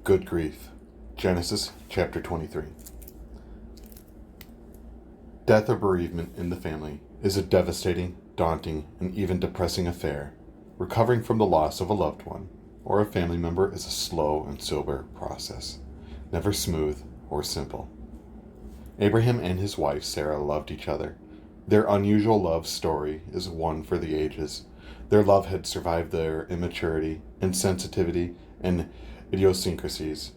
Good grief. Genesis chapter 23. Death or bereavement in the family is a devastating, daunting, and even depressing affair. Recovering from the loss of a loved one or a family member is a slow and sober process, never smooth or simple. Abraham and his wife Sarah loved each other. Their unusual love story is one for the ages. Their love had survived their immaturity, insensitivity, and idiosyncrasies.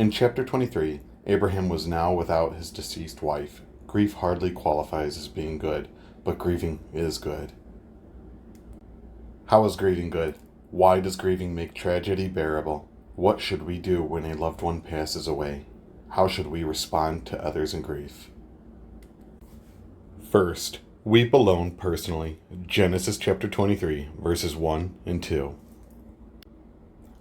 In chapter 23, Abraham was now without his deceased wife. Grief hardly qualifies as being good, but grieving is good. How is grieving good? Why does grieving make tragedy bearable? What should we do when a loved one passes away? How should we respond to others in grief? First, weep alone personally. Genesis chapter 23, verses 1 and 2.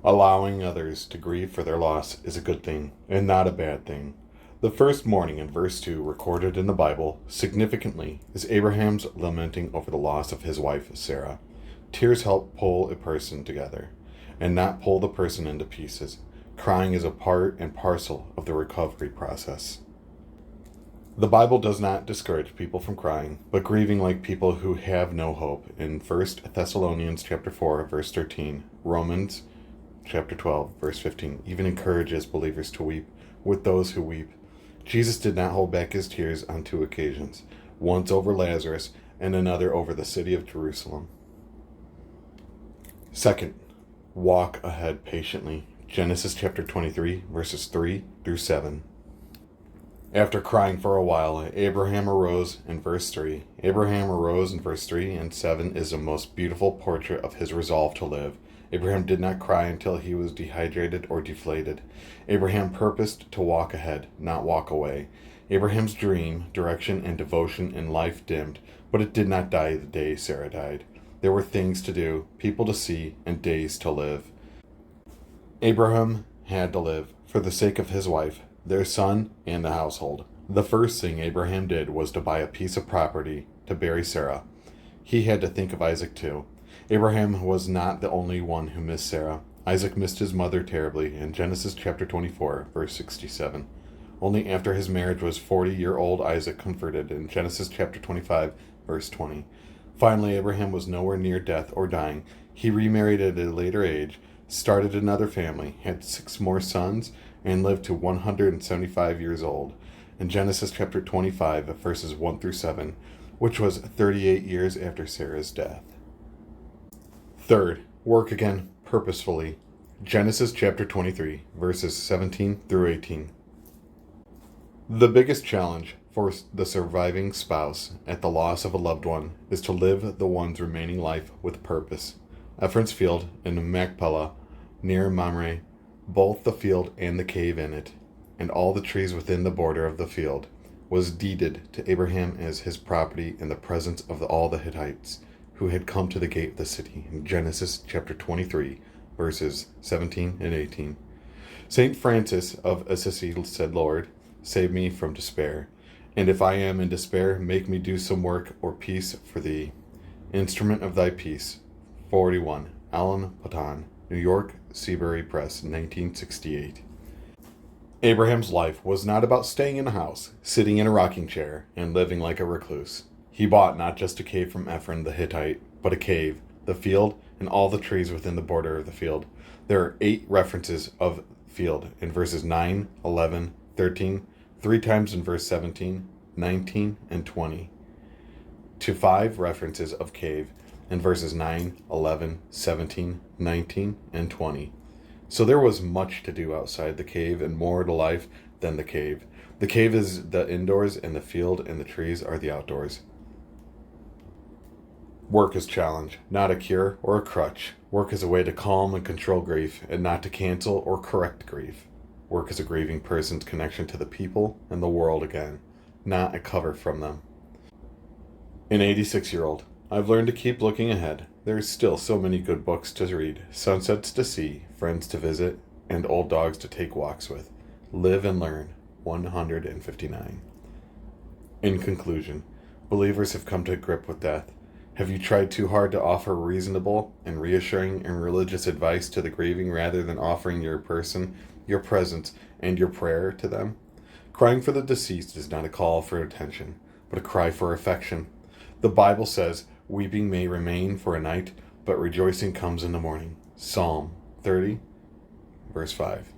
Allowing others to grieve for their loss is a good thing, and not a bad thing. The first mourning in verse 2 recorded in the Bible, significantly, is Abraham's lamenting over the loss of his wife Sarah. Tears help pull a person together, and not pull the person into pieces. Crying is a part and parcel of the recovery process. The Bible does not discourage people from crying, but grieving like people who have no hope. In 1 Thessalonians chapter 4, verse 13, Romans chapter 12, verse 15, even encourages believers to weep with those who weep. Jesus did not hold back his tears on two occasions, once over Lazarus and another over the city of Jerusalem. Second, walk ahead patiently. Genesis chapter 23, verses 3 through 7. After crying for a while, Abraham arose in verse 3. Abraham arose in verse 3 and 7 is a most beautiful portrait of his resolve to live. Abraham did not cry until he was dehydrated or deflated. Abraham purposed to walk ahead, not walk away. Abraham's dream, direction, and devotion in life dimmed, but it did not die the day Sarah died. There were things to do, people to see, and days to live. Abraham had to live for the sake of his wife, their son, and the household. The first thing Abraham did was to buy a piece of property to bury Sarah. He had to think of Isaac too. Abraham was not the only one who missed Sarah. Isaac missed his mother terribly in Genesis chapter 24, verse 67. Only after his marriage was 40-year-old Isaac comforted in Genesis chapter 25, verse 20. Finally, Abraham was nowhere near death or dying. He remarried at a later age, started another family, had 6 more sons, and lived to 175 years old. In Genesis chapter 25, verses 1 through 7, which was 38 years after Sarah's death. Third, work again purposefully. Genesis chapter 23, verses 17 through 18. The biggest challenge for the surviving spouse at the loss of a loved one is to live the one's remaining life with purpose. Ephron's field in Machpelah, near Mamre, both the field and the cave in it, and all the trees within the border of the field, was deeded to Abraham as his property in the presence of all the Hittites, who had come to the gate of the city in Genesis chapter 23, verses 17 and 18. St. Francis of Assisi said, Lord, save me from despair, and if I am in despair, make me do some work or peace for thee. Instrument of thy peace. 41. Alan Paton, New York, Seabury Press, 1968. Abraham's life was not about staying in a house, sitting in a rocking chair, and living like a recluse. He bought not just a cave from Ephron the Hittite, but a cave, the field, and all the trees within the border of the field. There are 8 references of field in verses 9, 11, 13, 3 times in verse 17, 19, and 20, to 5 references of cave in verses 9, 11, 17, 19, and 20. So there was much to do outside the cave and more to life than the cave. The cave is the indoors and the field and the trees are the outdoors. Work is challenge, not a cure or a crutch. Work is a way to calm and control grief and not to cancel or correct grief. Work is a grieving person's connection to the people and the world again, not a cover from them. An 86-year-old. I've learned to keep looking ahead. There are still so many good books to read, sunsets to see, friends to visit, and old dogs to take walks with. Live and learn. 159. In conclusion, believers have come to grip with death. Have you tried too hard to offer reasonable and reassuring and religious advice to the grieving rather than offering your person, your presence, and your prayer to them? Crying for the deceased is not a call for attention, but a cry for affection. The Bible says, "Weeping may remain for a night, but rejoicing comes in the morning." Psalm 30, verse 5.